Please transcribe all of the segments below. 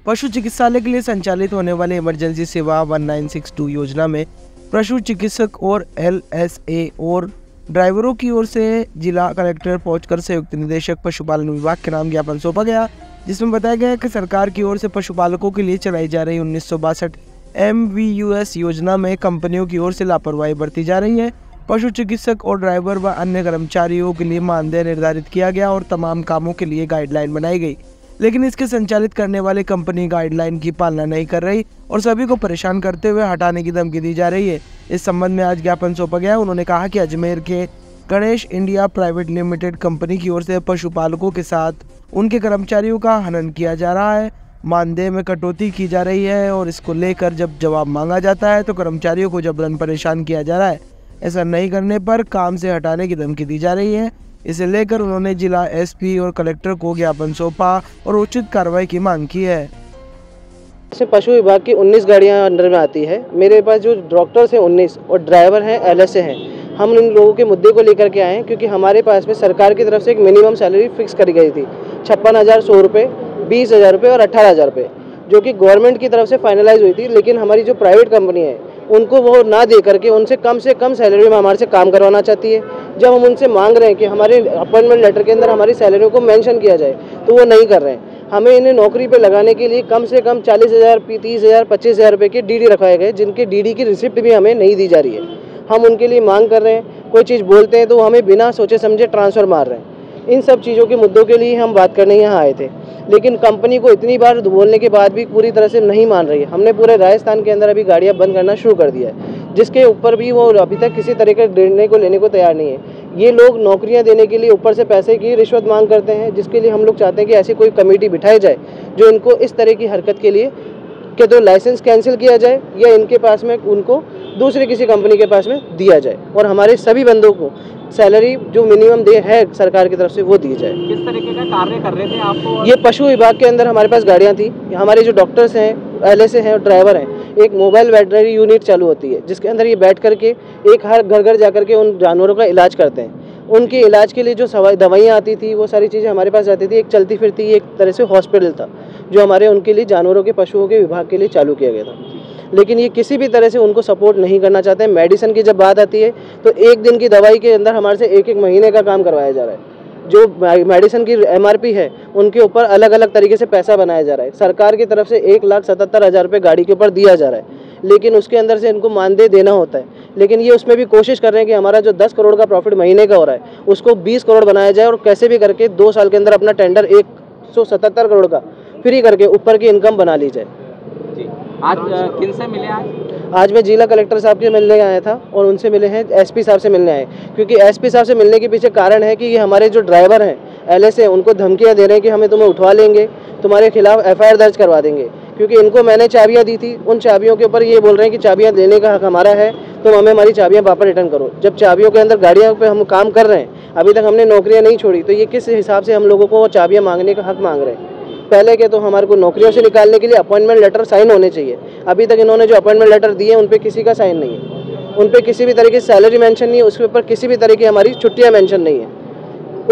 पशु चिकित्सालय के लिए संचालित होने वाले इमरजेंसी सेवा 1962 योजना में पशु चिकित्सक और LSA और ड्राइवरों की ओर से जिला कलेक्टर पहुंचकर संयुक्त निदेशक पशुपालन विभाग के नाम ज्ञापन सौंपा गया, जिसमें बताया गया कि सरकार की ओर से पशुपालकों के लिए चलाई जा रही 1962 MVUS योजना में कंपनियों की ओर से लापरवाही बरती जा रही है। पशु चिकित्सक और ड्राइवर व अन्य कर्मचारियों के लिए मानदेय निर्धारित किया गया और तमाम कामों के लिए गाइडलाइन बनाई गई, लेकिन इसके संचालित करने वाली कंपनी गाइडलाइन की पालना नहीं कर रही और सभी को परेशान करते हुए हटाने की धमकी दी जा रही है। इस संबंध में आज ज्ञापन सौंपा गया। उन्होंने कहा कि अजमेर के Ganesh India private limited company की ओर से पशुपालकों के साथ उनके कर्मचारियों का हनन किया जा रहा है, मानदेय में कटौती की जा रही है और इसको लेकर जब जवाब मांगा जाता है तो कर्मचारियों को जबरन परेशान किया जा रहा है। ऐसा नहीं करने पर काम से हटाने की धमकी दी जा रही है। इसे लेकर उन्होंने जिला SP और कलेक्टर को ज्ञापन सौंपा और उचित कार्रवाई की मांग की है। पशु विभाग की 19 गाड़ियां अंडर में आती है। मेरे पास जो डॉक्टर्स हैं 19 और ड्राइवर हैं LSA हैं। हम इन लोगों के मुद्दे को लेकर के आए हैं क्योंकि हमारे पास में सरकार की तरफ से एक मिनिमम सैलरी फिक्स करी गई थी 56,100 रुपये, 20,000 रुपये और 18,000 रुपये, जो कि गवर्नमेंट की तरफ से फाइनलाइज हुई थी। लेकिन हमारी जो प्राइवेट कंपनी है उनको वो ना दे करके उनसे कम सैलरी में हमारे से काम करवाना चाहती है। जब हम उनसे मांग रहे हैं कि हमारे अपॉइंटमेंट लेटर के अंदर हमारी सैलरी को मेंशन किया जाए तो वो नहीं कर रहे हैं। हमें इन्हें नौकरी पे लगाने के लिए कम से कम 40,000, 30,000, 25,000 रुपये के DD रखवाए गए, जिनके DD की रिसिप्ट भी हमें नहीं दी जा रही है। हम उनके लिए मांग कर रहे हैं, कोई चीज़ बोलते हैं तो हमें बिना सोचे समझे ट्रांसफ़र मार रहे हैं। इन सब चीज़ों के मुद्दों के लिए हम बात करने यहाँ आए थे, लेकिन कंपनी को इतनी बार बोलने के बाद भी पूरी तरह से नहीं मान रही है। हमने पूरे राजस्थान के अंदर अभी गाड़ियाँ बंद करना शुरू कर दिया है, जिसके ऊपर भी वो अभी तक किसी तरह के निर्णय को लेने को तैयार नहीं है। ये लोग नौकरियां देने के लिए ऊपर से पैसे की रिश्वत मांग करते हैं, जिसके लिए हम लोग चाहते हैं कि ऐसी कोई कमेटी बिठाई जाए जो इनको इस तरह की हरकत के लिए कि तो लाइसेंस कैंसिल किया जाए या इनके पास में उनको दूसरे किसी कंपनी के पास में दिया जाए और हमारे सभी बंदों को सैलरी जो मिनिमम दे है सरकार की तरफ से वो दी जाए। किस तरीके का कार्य कर रहे थे आप? ये पशु विभाग के अंदर हमारे पास गाड़ियाँ थी। हमारे जो डॉक्टर्स हैं, LSA हैं और ड्राइवर हैं, एक मोबाइल वेटनरी यूनिट चालू होती है जिसके अंदर ये बैठ करके एक हर घर जा करके उन जानवरों का इलाज करते हैं। उनके इलाज के लिए जो दवाइयाँ आती थी वो सारी चीज़ें हमारे पास आती थी। एक चलती फिरती एक तरह से हॉस्पिटल था जो हमारे उनके लिए जानवरों के पशुओं के विभाग के लिए चालू किया गया था, लेकिन ये किसी भी तरह से उनको सपोर्ट नहीं करना चाहते हैं। मेडिसिन की जब बात आती है तो एक दिन की दवाई के अंदर हमारे से एक महीने का काम करवाया जा रहा है। जो मेडिसिन की MRP है उनके ऊपर अलग अलग तरीके से पैसा बनाया जा रहा है। सरकार की तरफ से 1,77,000 रुपये गाड़ी के ऊपर दिया जा रहा है, लेकिन उसके अंदर से इनको मानदेय देना होता है। लेकिन ये उसमें भी कोशिश कर रहे हैं कि हमारा जो 10 करोड़ का प्रॉफिट महीने का हो रहा है उसको 20 करोड़ बनाया जाए और कैसे भी करके 2 साल के अंदर अपना टेंडर 177 करोड़ का फ्री करके ऊपर की इनकम बना ली जाए। आज किन से मिले? आज मैं जिला कलेक्टर साहब से मिलने आया था और उनसे मिले हैं, SP साहब से मिलने आए, क्योंकि SP साहब से मिलने के पीछे कारण है कि ये हमारे जो ड्राइवर हैं LSA उनको धमकियां दे रहे हैं कि हमें तुम्हें उठवा लेंगे, तुम्हारे खिलाफ FIR दर्ज करवा देंगे। क्योंकि इनको मैंने चाबियां दी थी, उन चाबियों के ऊपर ये बोल रहे हैं कि चाबियां देने का हक हमारा है, तो हमें हमारी चाबियां वापस रिटर्न करो। जब चाबियों के अंदर गाड़ियों पे हम काम कर रहे हैं, अभी तक हमने नौकरियां नहीं छोड़ी, तो ये किस हिसाब से हम लोगों को चाबियां मांगने का हक मांग रहे हैं? पहले के तो हमारे को नौकरियों से निकालने के लिए अपॉइंटमेंट लेटर साइन होने चाहिए। अभी तक इन्होंने जो अपॉइंटमेंट लेटर दिए उन पर किसी का साइन नहीं है, उन पर किसी भी तरह की सैलरी मेंशन नहीं है, उसके ऊपर किसी भी तरह की हमारी छुट्टियां मेंशन नहीं है।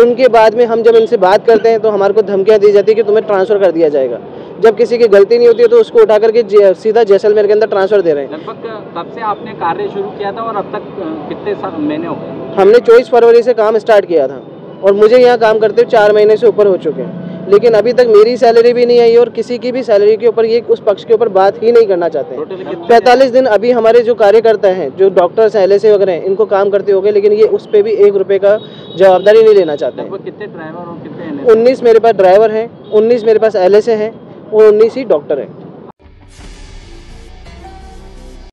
उनके बाद में हम जब इनसे बात करते हैं तो हमारे को धमकियां दी जाती है कि तुम्हें ट्रांसफ़र कर दिया जाएगा। जब किसी की गलती नहीं होती है तो उसको उठा करके सीधा जैसलमेर के अंदर ट्रांसफ़र दे रहे हैं। लगभग कब से आपने कार्य शुरू किया था और अब तक कितने महीने हो गए? हमने 24 फरवरी से काम स्टार्ट किया था और मुझे यहाँ काम करते 4 महीने से ऊपर हो चुके हैं, लेकिन अभी तक मेरी सैलरी भी नहीं आई और किसी की भी सैलरी के ऊपर ये उस पक्ष के ऊपर बात ही नहीं करना चाहते हैं। 45 दिन अभी हमारे जो कार्यकर्ता हैं, जो डॉक्टर्स हैं, LSA वगैरह हैं, इनको काम करते हो गए, लेकिन ये उस पर भी 1 रुपये का जवाबदारी नहीं लेना चाहते हैं। कितने ड्राइवर और कितने 19 मेरे पास ड्राइवर हैं, 19 मेरे पास LSA हैं और 19 ही डॉक्टर हैं।